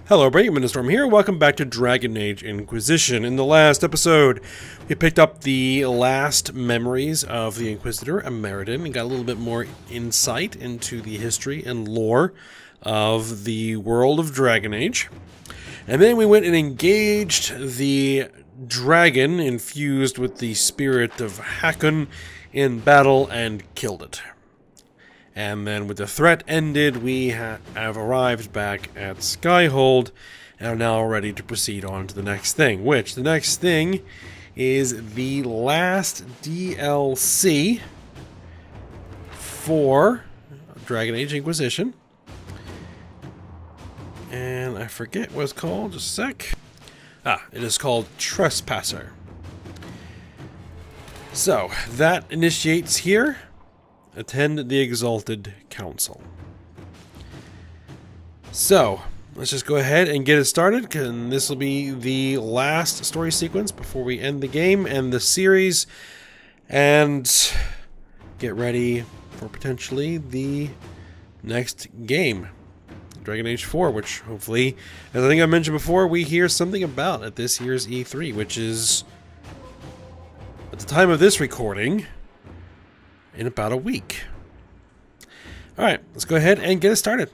Hello, Storm here. Welcome back to Dragon Age Inquisition. In the last episode, we picked up the last memories of the Inquisitor, Ameridan, and got a little bit more insight into the history and lore of the world of Dragon Age. And then we went and engaged the dragon infused with the spirit of Hakon in battle and killed it. And then with the threat ended, we have arrived back at Skyhold and are now ready to proceed on to the next thing. Which, the next thing is the last DLC for Dragon Age Inquisition. And I forget what it's called, just a sec. It is called Trespasser. So, that initiates here. Attend the Exalted Council. So, let's just go ahead and get it started, and this will be the last story sequence before we end the game and the series, and get ready for potentially the next game, Dragon Age 4, which hopefully, as I think I mentioned before, we hear something about at this year's E3, which is, at the time of this recording, in about a week. Alright, let's go ahead and get it started.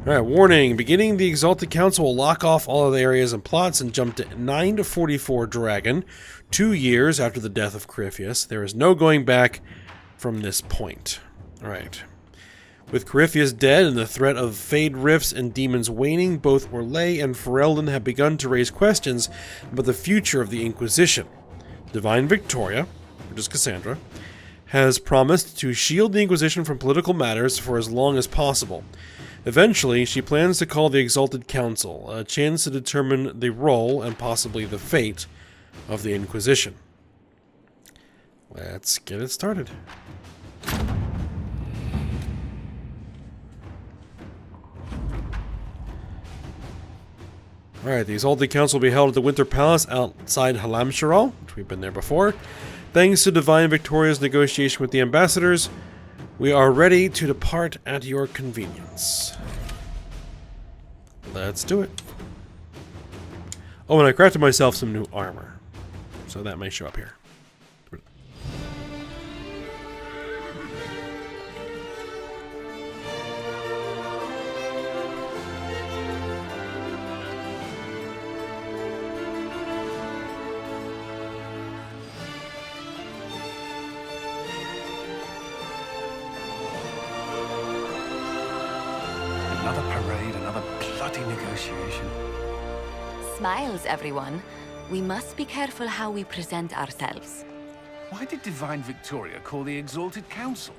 Alright, warning. Beginning, the Exalted Council will lock off all of the areas and plots and jump to 9 to 44 Dragon, 2 years after the death of Corypheus. There is no going back from this point. Alright. With Corypheus dead and the threat of Fade Rifts and demons waning, both Orlais and Ferelden have begun to raise questions about the future of the Inquisition. Divine Victoria, which is Cassandra, has promised to shield the Inquisition from political matters for as long as possible. Eventually, she plans to call the Exalted Council, a chance to determine the role and possibly the fate of the Inquisition. Let's get it started. Alright, the Exalted Council will be held at the Winter Palace outside Halamshiral, which we've been there before. Thanks to Divine Victoria's negotiation with the ambassadors, we are ready to depart at your convenience. Let's do it. Oh, and I crafted myself some new armor, so that may show up here. Smiles, everyone. We must be careful how we present ourselves. Why did Divine Victoria call the Exalted Council?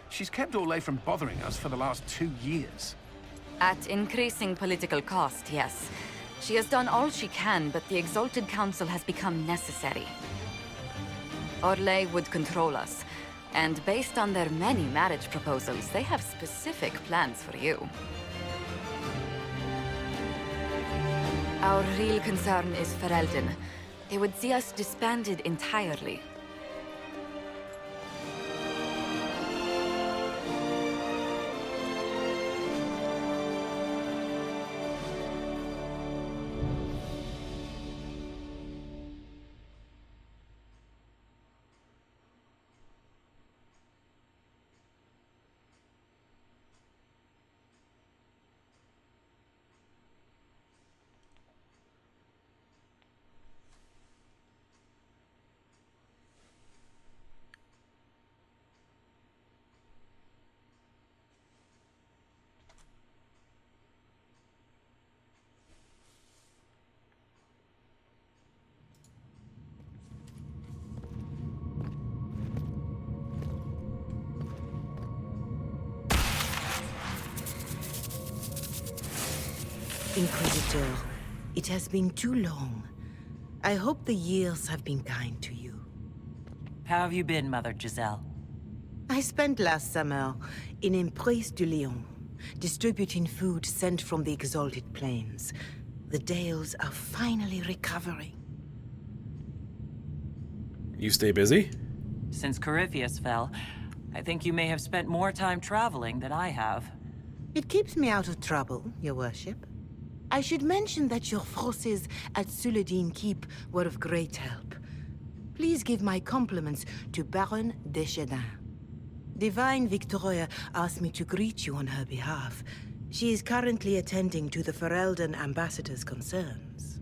She's kept Orlais from bothering us for the last 2 years. At increasing political cost, yes. She has done all she can, but the Exalted Council has become necessary. Orlais would control us, and based on their many marriage proposals, they have specific plans for you. Our real concern is Ferelden. They would see us disbanded entirely. Inquisitor, it has been too long. I hope the years have been kind to you. How have you been, Mother Giselle? I spent last summer in Emprise du Lion, distributing food sent from the Exalted Plains. The Dales are finally recovering. You stay busy? Since Corypheus fell, I think you may have spent more time traveling than I have. It keeps me out of trouble, your worship. I should mention that your forces at Suladin Keep were of great help. Please give my compliments to Baron Deschedin. Divine Victoria asked me to greet you on her behalf. She is currently attending to the Ferelden ambassador's concerns.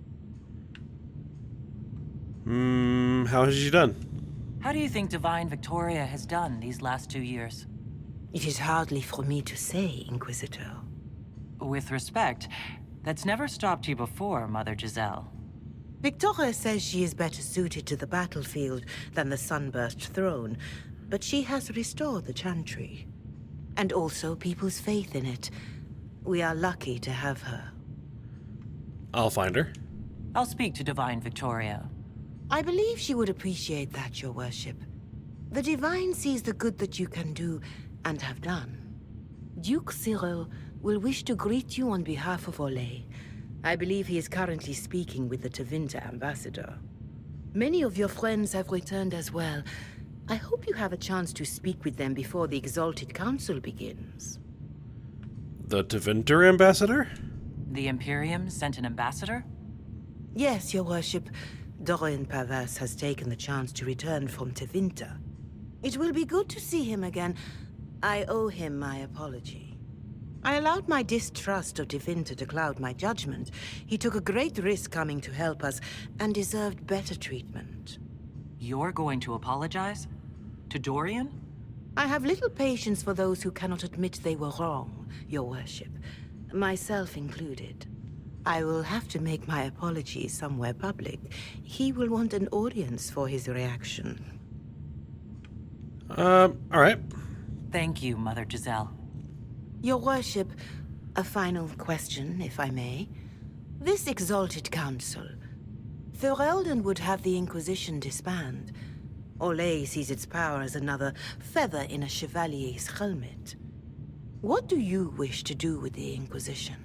How has she done? How do you think Divine Victoria has done these last 2 years? It is hardly for me to say, Inquisitor. With respect, that's never stopped you before, Mother Giselle. Victoria says she is better suited to the battlefield than the Sunburst throne, but she has restored the Chantry. And also people's faith in it. We are lucky to have her. I'll find her. I'll speak to Divine Victoria. I believe she would appreciate that, Your Worship. The Divine sees the good that you can do and have done. Duke Cyril will wish to greet you on behalf of Olay. I believe he is currently speaking with the Tevinter ambassador. Many of your friends have returned as well. I hope you have a chance to speak with them before the Exalted Council begins. The Tevinter ambassador? The Imperium sent an ambassador? Yes, Your Worship. Dorian Pavas has taken the chance to return from Tevinter. It will be good to see him again. I owe him my apology. I allowed my distrust of Tevinter to cloud my judgment. He took a great risk coming to help us, and deserved better treatment. You're going to apologize? To Dorian? I have little patience for those who cannot admit they were wrong, Your Worship. Myself included. I will have to make my apologies somewhere public. He will want an audience for his reaction. Alright. Thank you, Mother Giselle. Your Worship, a final question, if I may. This Exalted Council. Ferelden would have the Inquisition disband. Olay sees its power as another feather in a chevalier's helmet. What do you wish to do with the Inquisition?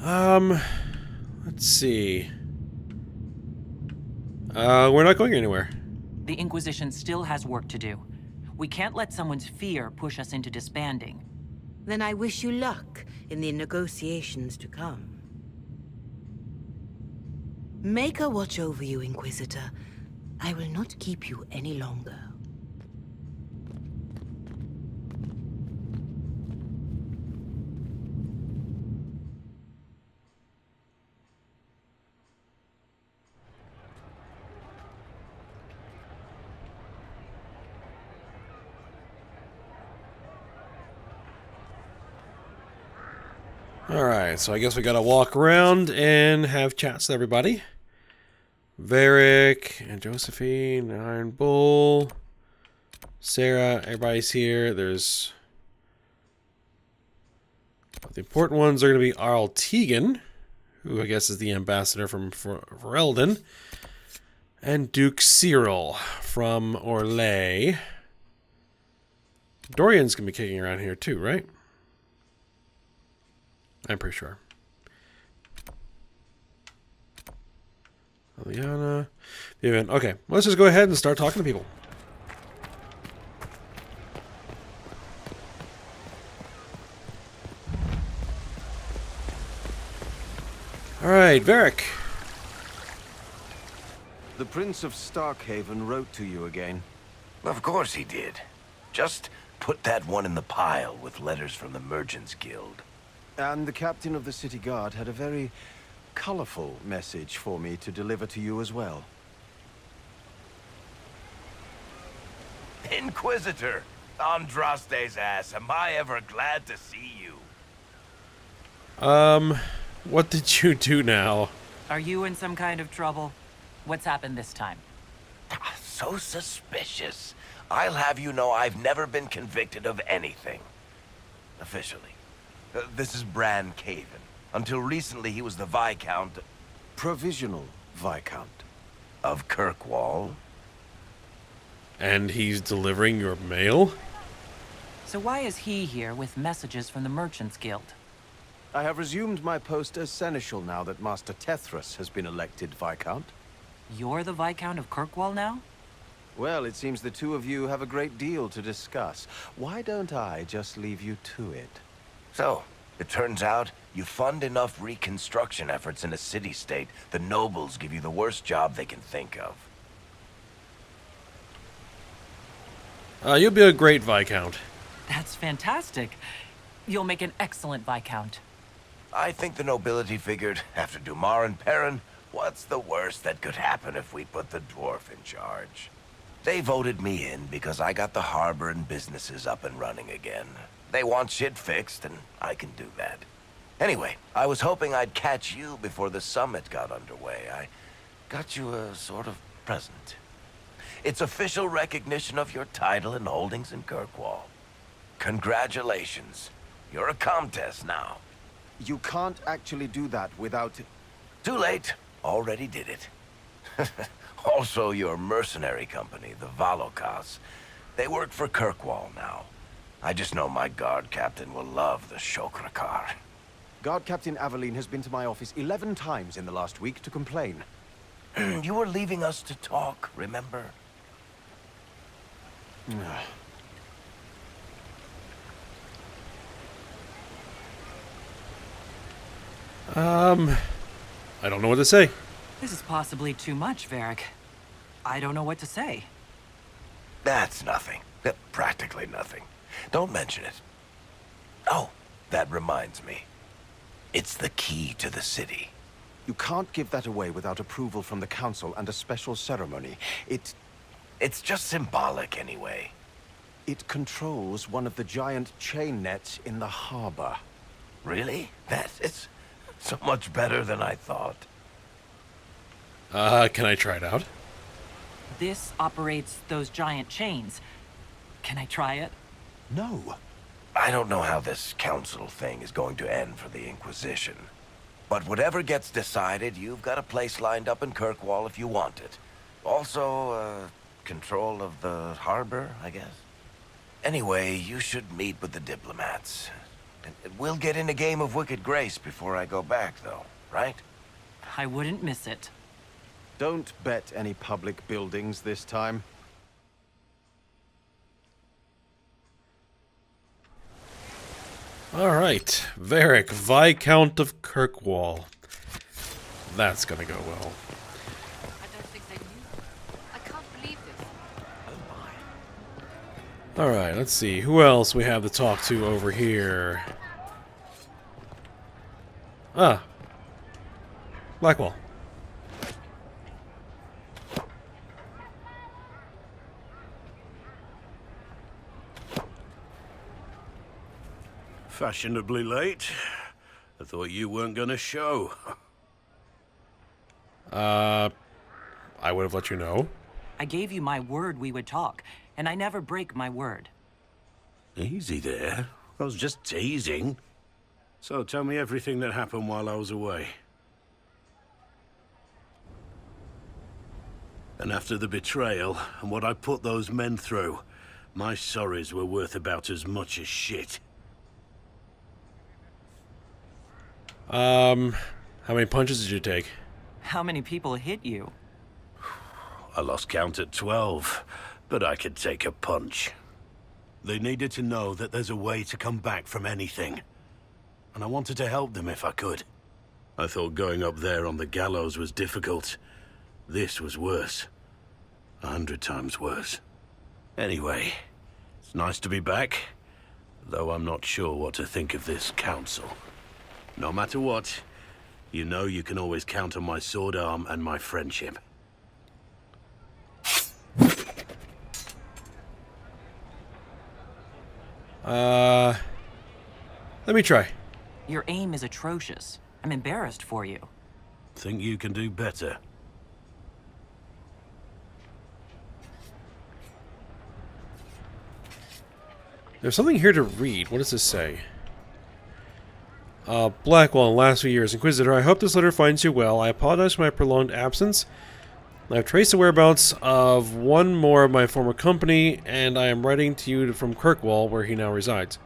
Let's see. We're not going anywhere. The Inquisition still has work to do. We can't let someone's fear push us into disbanding. Then I wish you luck in the negotiations to come. Maker watch over you, Inquisitor. I will not keep you any longer. Alright, so I guess we gotta walk around and have chats with everybody. Varric and Josephine, Iron Bull, Sarah, everybody's here. There's the important ones are going to be Arl Tegan, who I guess is the ambassador from Ferelden, and Duke Cyril from Orlais. Dorian's going to be kicking around here too, right? I'm pretty sure. Liliana. The event. Okay, let's just go ahead and start talking to people. Alright, Varric. The Prince of Starkhaven wrote to you again. Of course he did. Just put that one in the pile with letters from the Merchants Guild. And the captain of the city guard had a very colorful message for me to deliver to you as well. Inquisitor! Andraste's ass, am I ever glad to see you. What did you do now? Are you in some kind of trouble? What's happened this time? So suspicious. I'll have you know I've never been convicted of anything. Officially. This is Bran Caven. Until recently, he was the Viscount... Provisional Viscount. Of Kirkwall. And he's delivering your mail? So why is he here with messages from the Merchants Guild? I have resumed my post as Seneschal now that Master Tethras has been elected Viscount. You're the Viscount of Kirkwall now? Well, it seems the two of you have a great deal to discuss. Why don't I just leave you to it? So, It turns out, you fund enough reconstruction efforts in a city-state, the nobles give you the worst job they can think of. You'll be a great Viscount. That's fantastic. You'll make an excellent Viscount. I think the nobility figured, after Dumar and Perrin, what's the worst that could happen if we put the dwarf in charge? They voted me in because I got the harbor and businesses up and running again. They want shit fixed, and I can do that. Anyway, I was hoping I'd catch you before the summit got underway. I got you a sort of present. It's official recognition of your title and holdings in Kirkwall. Congratulations. You're a Comtesse now. You can't actually do that without... Too late. Already did it. Also, your mercenary company, the Valokas. They work for Kirkwall now. I just know my guard captain will love the Shokrakar. Guard Captain Aveline has been to my office 11 times in the last week to complain. You were leaving us to talk, remember? I don't know what to say. This is possibly too much, Varric. I don't know what to say. That's nothing. Practically nothing. Don't mention it. Oh, that reminds me. It's the key to the city. You can't give that away without approval from the council and a special ceremony. It's just symbolic anyway. It controls one of the giant chain nets in the harbor. Really? That is so much better than I thought. Can I try it out? This operates those giant chains. Can I try it? No. I don't know how this council thing is going to end for the Inquisition. But whatever gets decided, you've got a place lined up in Kirkwall if you want it. Also, control of the harbor, I guess. Anyway, you should meet with the diplomats. We'll get in a game of Wicked Grace before I go back, though, right? I wouldn't miss it. Don't bet any public buildings this time. Alright, Varric, Viscount of Kirkwall. That's gonna go well. I don't think they knew. I can't believe this. Alright, let's see. Who else we have to talk to over here? Ah. Blackwall. Fashionably late. I thought you weren't gonna show. I would have let you know. I gave you my word we would talk, and I never break my word. Easy there. I was just teasing. So tell me everything that happened while I was away. And after the betrayal, and what I put those men through, my sorries were worth about as much as shit. How many punches did you take? How many people hit you? I lost count at 12, but I could take a punch. They needed to know that there's a way to come back from anything. And I wanted to help them if I could. I thought going up there on the gallows was difficult. This was worse. 100 times worse. Anyway, it's nice to be back, though I'm not sure what to think of this council. No matter what, you know you can always count on my sword arm and my friendship. Let me try. Your aim is atrocious. I'm embarrassed for you. Think you can do better? There's something here to read. What does this say? Blackwall, in the last few years. Inquisitor, I hope this letter finds you well. I apologize for my prolonged absence. I've traced the whereabouts of one more of my former company, and I am writing to you from Kirkwall, where he now resides.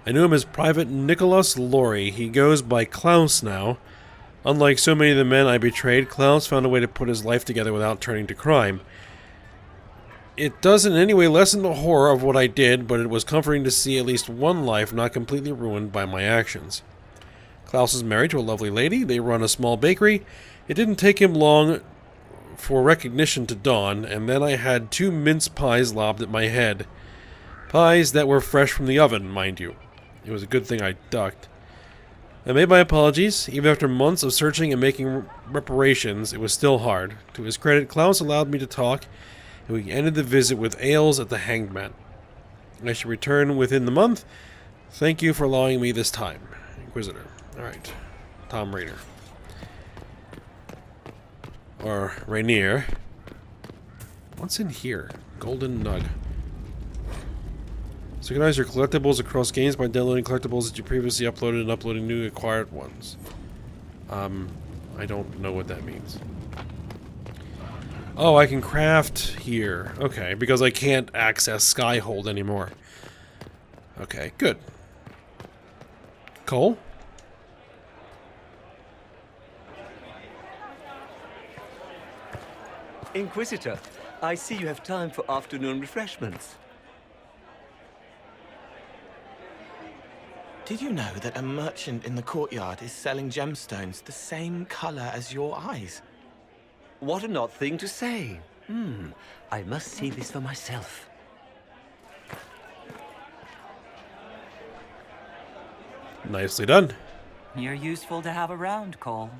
I knew him as Private Nicholas Lorry. He goes by Klaus now. Unlike so many of the men I betrayed, Klaus found a way to put his life together without turning to crime. It doesn't in any way lessen the horror of what I did, but it was comforting to see at least one life not completely ruined by my actions. Klaus is married to a lovely lady. They run a small bakery. It didn't take him long for recognition to dawn, and then I had 2 mince pies lobbed at my head. Pies that were fresh from the oven, mind you. It was a good thing I ducked. I made my apologies. Even after months of searching and making reparations, it was still hard. To his credit, Klaus allowed me to talk, and we ended the visit with ales at the Hanged Man. I should return within the month. Thank you for allowing me this time. Inquisitor. Alright. Tom Rainer. Or Rainier. What's in here? Golden Nug. Synchronize your collectibles across games by downloading collectibles that you previously uploaded and uploading new acquired ones. I don't know what that means. Oh, I can craft here. Okay, because I can't access Skyhold anymore. Okay, good. Cole? Inquisitor, I see you have time for afternoon refreshments. Did you know that a merchant in the courtyard is selling gemstones the same color as your eyes? What an odd thing to say. I must see this for myself. Nicely done. You're useful to have around, Cole.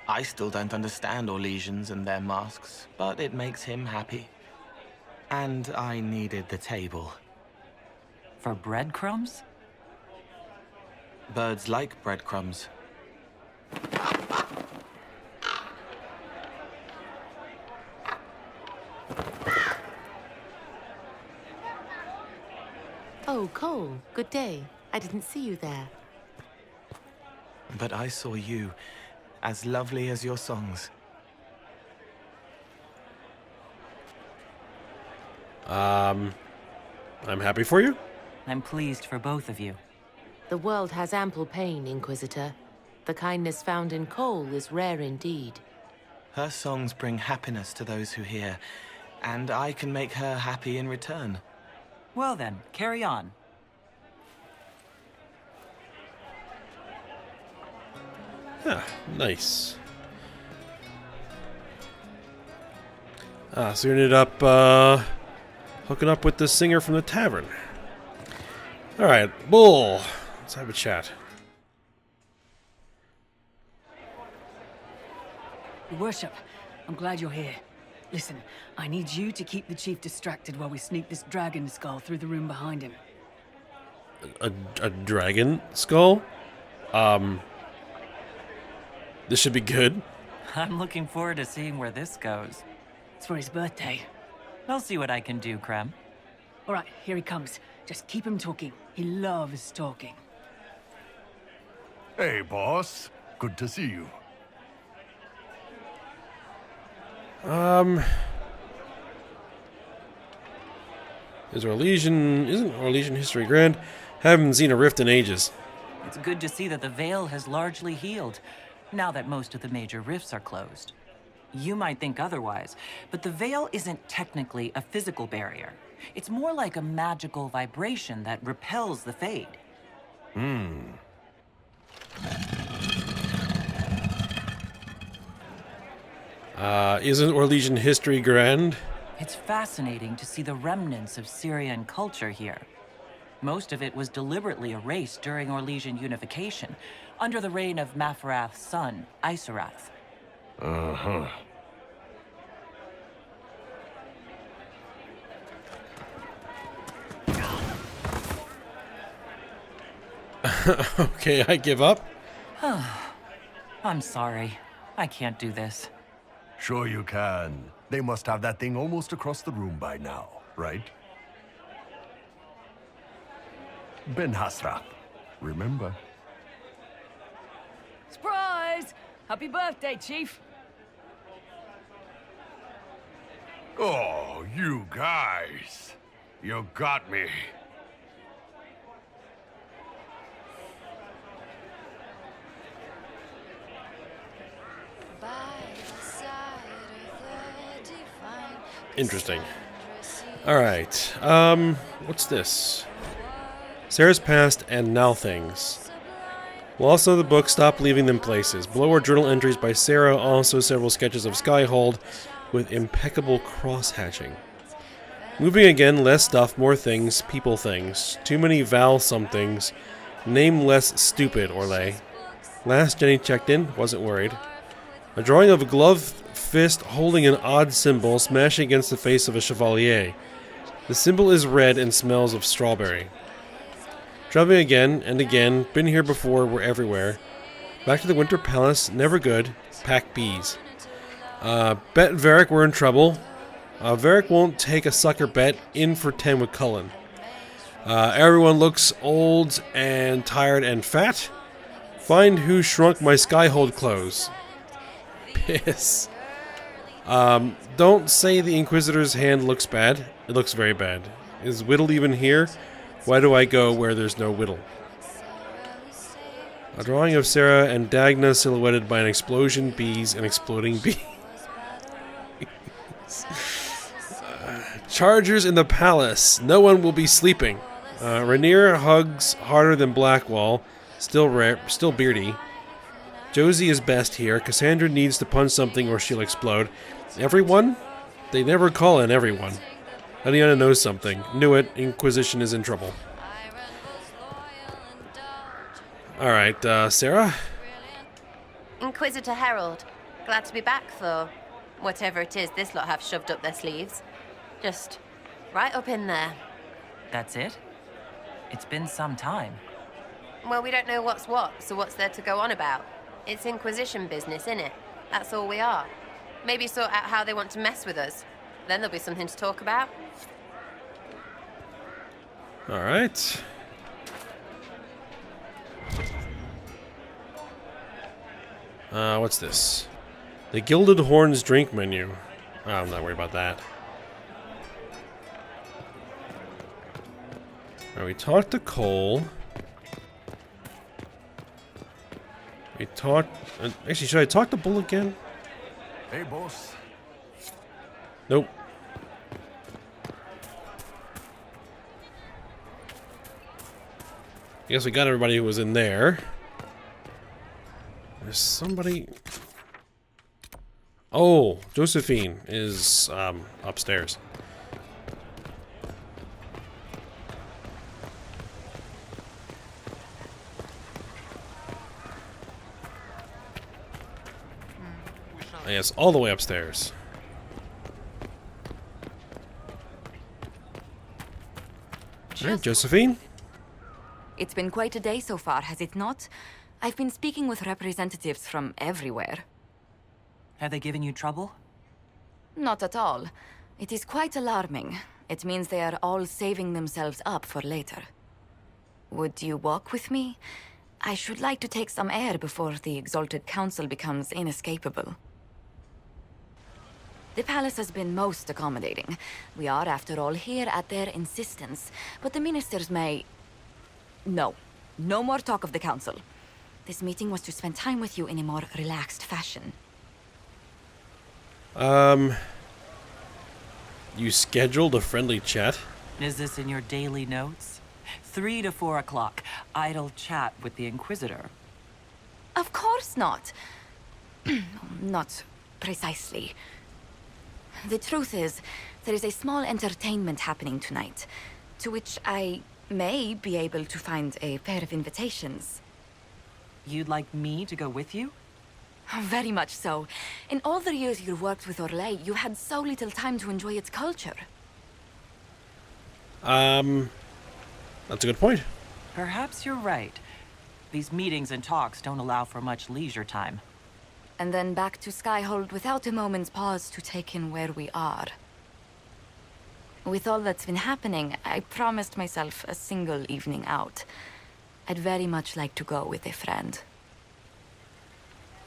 I still don't understand Orlesians and their masks, but it makes him happy. And I needed the table. For breadcrumbs? Birds like breadcrumbs. Oh, Cole, good day. I didn't see you there. But I saw you, as lovely as your songs. I'm happy for you. I'm pleased for both of you. The world has ample pain, Inquisitor. The kindness found in Cole is rare indeed. Her songs bring happiness to those who hear, and I can make her happy in return. Well then, carry on. Ah, nice. So you ended up hooking up with the singer from the tavern. Alright, Bull. Let's have a chat. Your Worship, I'm glad you're here. Listen, I need you to keep the Chief distracted while we sneak this dragon skull through the room behind him. A dragon skull? This should be good. I'm looking forward to seeing where this goes. It's for his birthday. I'll see what I can do, Krem. All right, here he comes. Just keep him talking. He loves talking. Hey, boss. Good to see you. Isn't Orlesian history grand? Haven't seen a rift in ages. It's good to see that the Veil has largely healed, now that most of the major rifts are closed. You might think otherwise, but the Veil isn't technically a physical barrier. It's more like a magical vibration that repels the Fade. Isn't Orlesian history grand? It's fascinating to see the remnants of Syrian culture here. Most of it was deliberately erased during Orlesian unification, under the reign of Mafarath's son, Isarath. Okay, I give up. I'm sorry. I can't do this. Sure you can. They must have that thing almost across the room by now, right? Ben Hasrath, remember? Surprise! Happy birthday, Chief! Oh, you guys. You got me. Interesting. Alright, what's this? Sarah's past and now things. We'll also the book Stop Leaving Them Places. Below are journal entries by Sarah, also several sketches of Skyhold with impeccable cross-hatching. Moving again, less stuff, more things, people things. Too many Val somethings. Name less stupid, Orlais. Last Jenny checked in, wasn't worried. A drawing of a gloved fist holding an odd symbol smashing against the face of a chevalier. The symbol is red and smells of strawberry. Traveling again and again, been here before, we're everywhere. Back to the Winter Palace, never good. Pack bees. Bet Varric we're in trouble. Varric won't take a sucker bet, in for 10 with Cullen. Everyone looks old and tired and fat. Find who shrunk my Skyhold clothes. Piss. Don't say the Inquisitor's hand looks bad. It looks very bad. Is Whittle even here? Why do I go where there's no Whittle? A drawing of Sarah and Dagna silhouetted by an explosion, bees, and exploding bees. Chargers in the palace. No one will be sleeping. Rainier hugs harder than Blackwall. Still beardy. Josie is best here. Cassandra needs to punch something or she'll explode. Everyone? They never call in everyone. Eliana knows something. Knew it. Inquisition is in trouble. Alright, Sarah? Inquisitor Herald. Glad to be back, though. Whatever it is this lot have shoved up their sleeves. Just right up in there. That's it? It's been some time. Well, we don't know what's what, so what's there to go on about? It's Inquisition business, innit? That's all we are. Maybe sort out how they want to mess with us. Then there'll be something to talk about. Alright. What's this? The Gilded Horns drink menu. Oh, I'm not worried about that. Alright, we talked to Cole. We talked... actually, should I talk to Bull again? Hey, boss. Nope. I guess we got everybody who was in there. There's somebody... Oh, Josephine is upstairs. Yes, all the way upstairs. Alright, Josephine? It's been quite a day so far, has it not? I've been speaking with representatives from everywhere. Have they given you trouble? Not at all. It is quite alarming. It means they are all saving themselves up for later. Would you walk with me? I should like to take some air before the Exalted Council becomes inescapable. The palace has been most accommodating. We are, after all, here at their insistence. But the ministers may... No. No more talk of the council. This meeting was to spend time with you in a more relaxed fashion. You scheduled a friendly chat? Is this in your daily notes? 3 to 4 o'clock. Idle chat with the Inquisitor. Of course not. Not precisely. The truth is, there is a small entertainment happening tonight, to which I may be able to find a pair of invitations. You'd like me to go with you? Very much so. In all the years you worked with Orlais, you had so little time to enjoy its culture. That's a good point. Perhaps you're right. These meetings and talks don't allow for much leisure time. And then back to Skyhold without a moment's pause to take in where we are. With all that's been happening, I promised myself a single evening out. I'd very much like to go with a friend.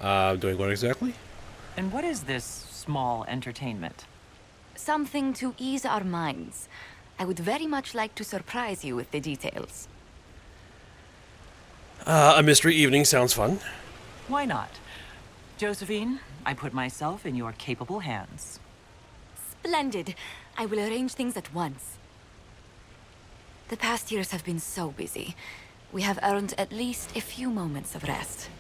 Doing what exactly? And what is this small entertainment? Something to ease our minds. I would very much like to surprise you with the details. A mystery evening sounds fun. Why not? Josephine, I put myself in your capable hands. Splendid. I will arrange things at once. The past years have been so busy. We have earned at least a few moments of rest.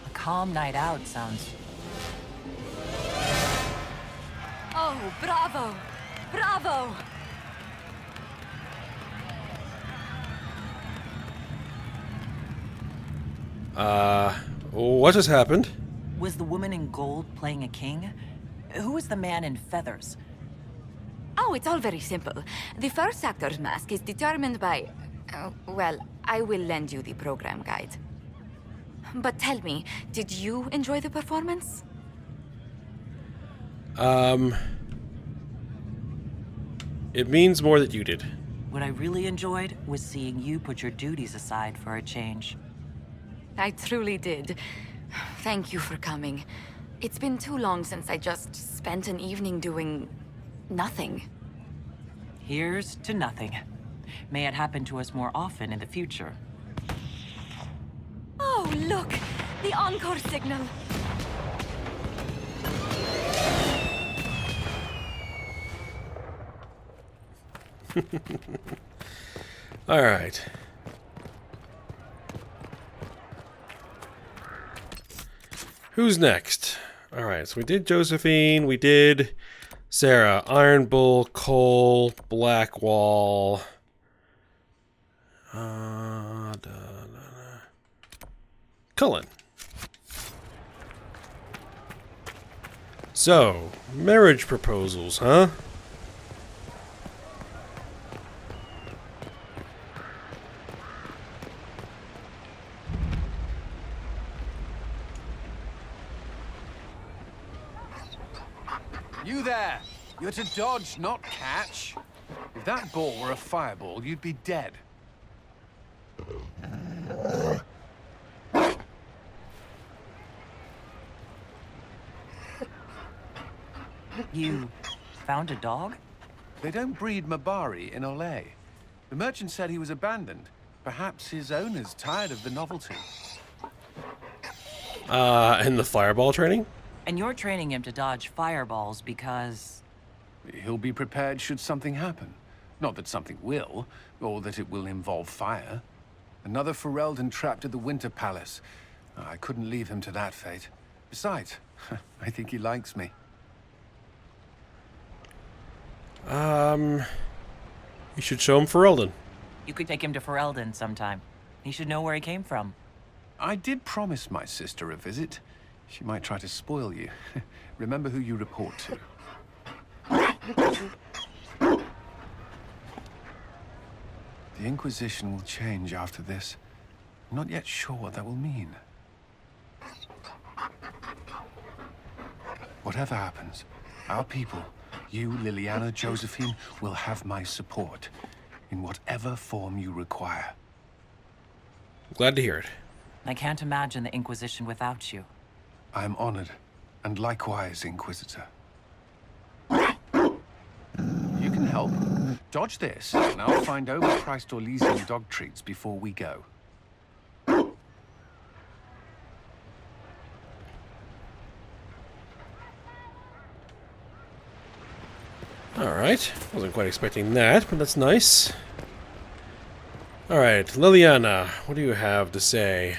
A calm night out sounds... Oh, bravo! Bravo! What just happened? Was the woman in gold playing a king? Who was the man in feathers? Oh, it's all very simple. The first actor's mask is determined by... well, I will lend you the program guide. But tell me, did you enjoy the performance? It means more that you did. What I really enjoyed was seeing you put your duties aside for a change. I truly did. Thank you for coming. It's been too long since I just spent an evening doing... nothing. Here's to nothing. May it happen to us more often in the future. Oh, look! The encore signal! All right. Who's next? All right, so we did Josephine, we did Sarah, Iron Bull, Cole, Blackwall. Cullen. So, marriage proposals, huh? You there! You're to dodge, not catch. If that ball were a fireball, you'd be dead. You found a dog? They don't breed Mabari in Olay. The merchant said he was abandoned. Perhaps his owner's tired of the novelty. And the fireball training? And you're training him to dodge fireballs because... He'll be prepared should something happen. Not that something will, or that it will involve fire. Another Ferelden trapped at the Winter Palace. I couldn't leave him to that fate. Besides, I think he likes me. You should show him Ferelden. You could take him to Ferelden sometime. He should know where he came from. I did promise my sister a visit. She might try to spoil you. Remember who you report to. The Inquisition will change after this. I'm not yet sure what that will mean. Whatever happens, our people, you, Liliana, Josephine, will have my support in whatever form you require. Glad to hear it. I can't imagine the Inquisition without you. I am honored, and likewise, Inquisitor. You can help. Dodge this, and I'll find overpriced Orlesian dog treats before we go. Alright. Wasn't quite expecting that, but that's nice. Alright, Liliana, what do you have to say?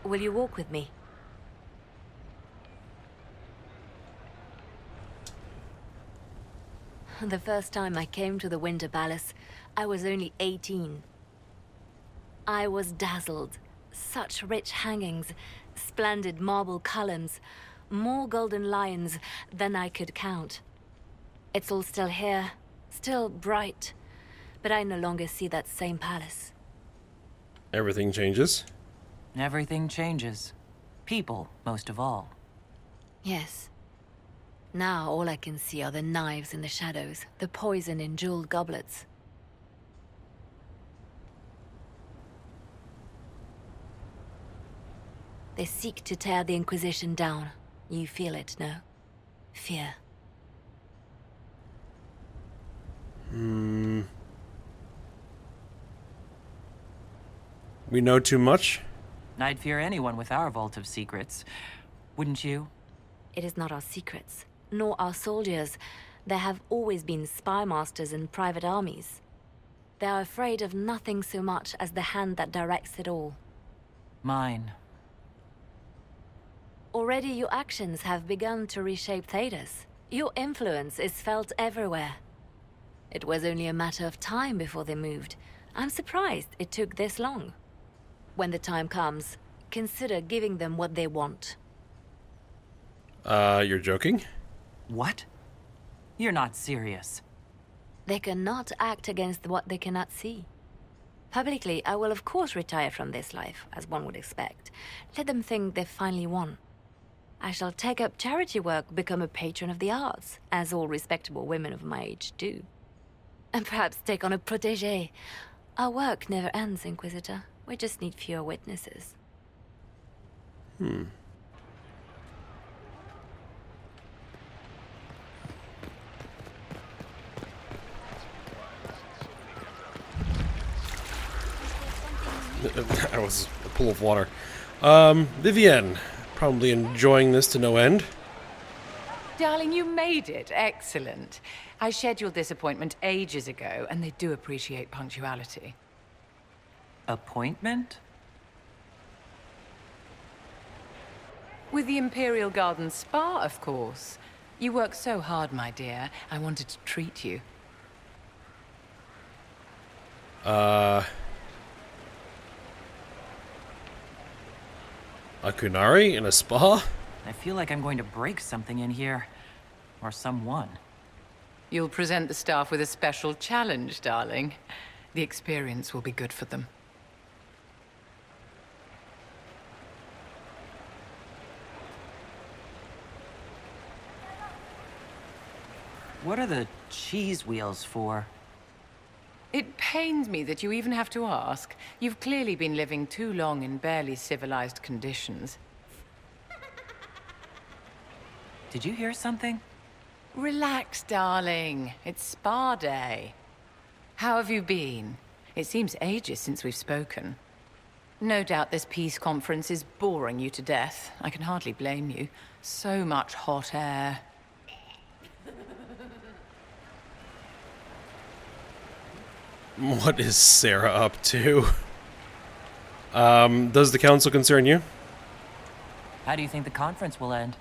Will you walk with me? The first time I came to the Winter Palace, I was only 18. I was dazzled. Such rich hangings, splendid marble columns, more golden lions than I could count. It's all still here, still bright, but I no longer see that same palace. Everything changes. Everything changes. People, most of all. Yes. Now all I can see are the knives in the shadows, the poison in jeweled goblets. They seek to tear the Inquisition down. You feel it, no? Fear. We know too much? I'd fear anyone with our vault of secrets. Wouldn't you? It is not our secrets, nor our soldiers. There have always been spy masters and private armies. They are afraid of nothing so much as the hand that directs it all. Mine. Already your actions have begun to reshape Thedas. Your influence is felt everywhere. It was only a matter of time before they moved. I'm surprised it took this long. When the time comes, consider giving them what they want. You're joking? What? You're not serious. They cannot act against what they cannot see. Publicly, I will of course retire from this life, as one would expect. Let them think they've finally won. I shall take up charity work, become a patron of the arts, as all respectable women of my age do. And perhaps take on a protégé. Our work never ends, Inquisitor. We just need fewer witnesses. That was a pool of water. Vivienne, probably enjoying this to no end. Darling, you made it. Excellent. I scheduled this appointment ages ago, and they do appreciate punctuality. Appointment? With the Imperial Garden Spa, of course. You work so hard, my dear. I wanted to treat you. A Kunari in a spa? I feel like I'm going to break something in here. Or someone. You'll present the staff with a special challenge, darling. The experience will be good for them. What are the cheese wheels for? It pains me that you even have to ask. You've clearly been living too long in barely civilized conditions. Did you hear something? Relax, darling. It's spa day. How have you been? It seems ages since we've spoken. No doubt this peace conference is boring you to death. I can hardly blame you. So much hot air. What is Sarah up to? Does the council concern you? How do you think the conference will end?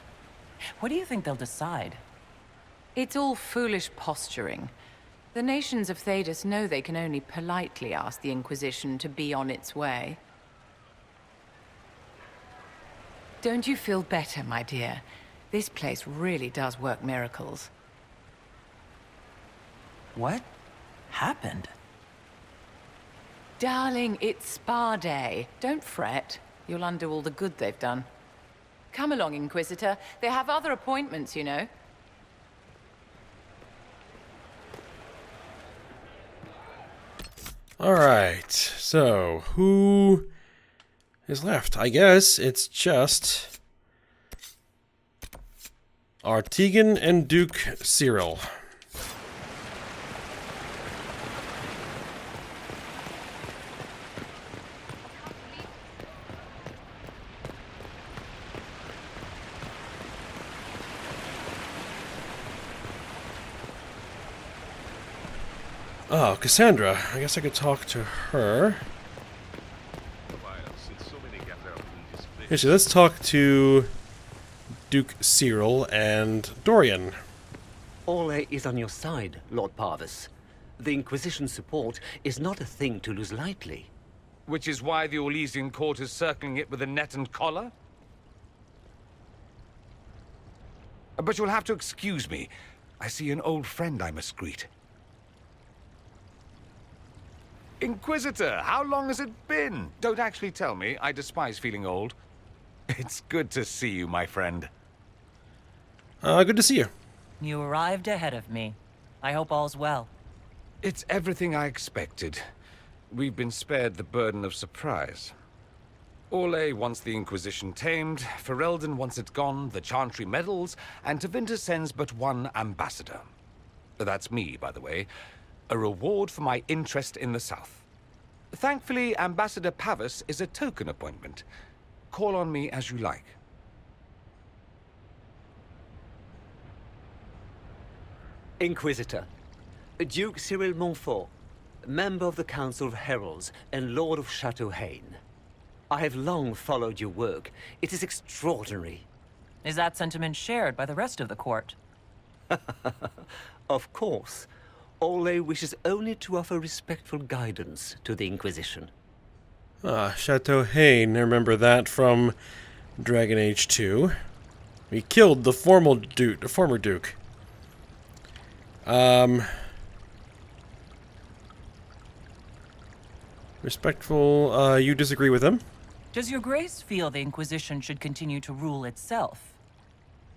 What do you think they'll decide? It's all foolish posturing. The nations of Thedas know they can only politely ask the Inquisition to be on its way. Don't you feel better, my dear? This place really does work miracles. What happened? Darling, it's spa day. Don't fret. You'll undo all the good they've done. Come along, Inquisitor. They have other appointments, you know. Alright, so who is left? I guess it's just Artigan and Duke Cyril. Oh, Cassandra. I guess I could talk to her. Actually, let's talk to Duke Cyril and Dorian. Ole is on your side, Lord Parvis. The Inquisition's support is not a thing to lose lightly. Which is why the Orlesian court is circling it with a net and collar? But you'll have to excuse me. I see an old friend I must greet. Inquisitor, how long has it been? Don't actually tell me. I despise feeling old. It's good to see you, my friend. Good to see you. You arrived ahead of me. I hope all's well. It's everything I expected. We've been spared the burden of surprise. Orlais wants the Inquisition tamed, Ferelden wants it gone, the Chantry meddles, and Tevinter sends but one ambassador. That's me, by the way. A reward for my interest in the South. Thankfully, Ambassador Pavis is a token appointment. Call on me as you like. Inquisitor, Duke Cyril Montfort, member of the Council of Heralds and Lord of Chateau Haine. I have long followed your work. It is extraordinary. Is that sentiment shared by the rest of the court? Of course. Ole wishes only to offer respectful guidance to the Inquisition. Ah, Chateau Haine. I remember that from Dragon Age 2. We killed the former Duke. Respectful, you disagree with him? Does your grace feel the Inquisition should continue to rule itself?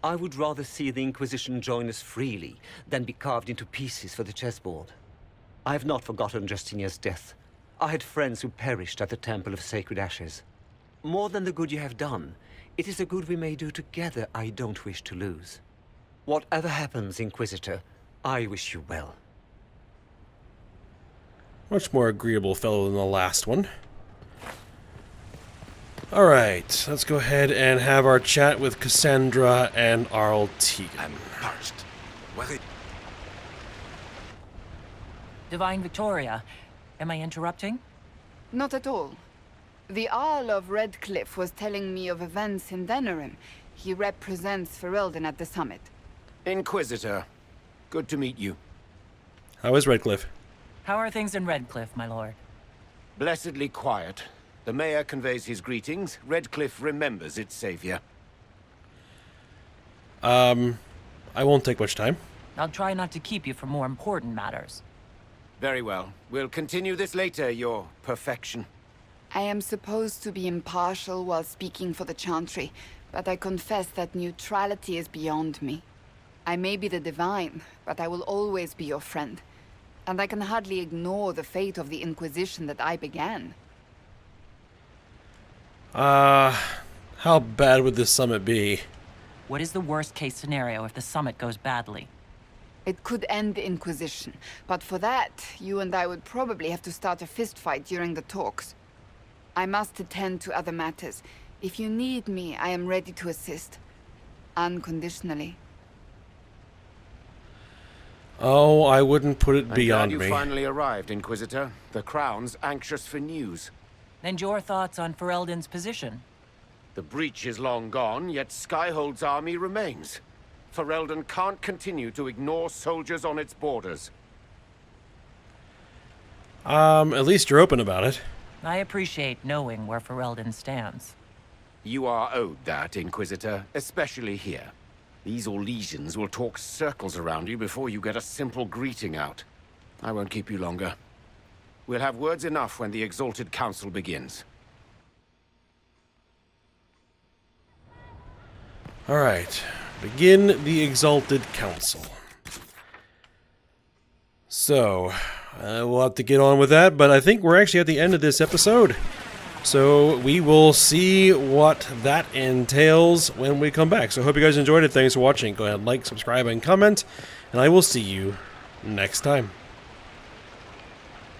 I would rather see the Inquisition join us freely than be carved into pieces for the chessboard. I have not forgotten Justinia's death. I had friends who perished at the Temple of Sacred Ashes. More than the good you have done, it is the good we may do together I don't wish to lose. Whatever happens, Inquisitor, I wish you well. Much more agreeable fellow than the last one. Alright, let's go ahead and have our chat with Cassandra and Arl Tegan. I'm parched. Divine Victoria, am I interrupting? Not at all. The Arl of Redcliffe was telling me of events in Denerim. He represents Ferelden at the summit. Inquisitor, good to meet you. How is Redcliffe? How are things in Redcliffe, my lord? Blessedly quiet. The mayor conveys his greetings. Redcliffe remembers its savior. I won't take much time. I'll try not to keep you from more important matters. Very well. We'll continue this later, your perfection. I am supposed to be impartial while speaking for the Chantry, but I confess that neutrality is beyond me. I may be the Divine, but I will always be your friend. And I can hardly ignore the fate of the Inquisition that I began. How bad would this summit be? What is the worst-case scenario if the summit goes badly? It could end the Inquisition, but for that, you and I would probably have to start a fistfight during the talks. I must attend to other matters. If you need me, I am ready to assist. Unconditionally. Oh, I wouldn't put it beyond me. I'm glad me. you finally arrived, Inquisitor. The Crown's anxious for news. And your thoughts on Ferelden's position? The breach is long gone, yet Skyhold's army remains. Ferelden can't continue to ignore soldiers on its borders. At least you're open about it. I appreciate knowing where Ferelden stands. You are owed that, Inquisitor, especially here. These Orlesians will talk circles around you before you get a simple greeting out. I won't keep you longer. We'll have words enough when the Exalted Council begins. Alright. Begin the Exalted Council. So, we'll have to get on with that, but I think we're actually at the end of this episode. So, we will see what that entails when we come back. So, I hope you guys enjoyed it. Thanks for watching. Go ahead, like, subscribe, and comment, and I will see you next time.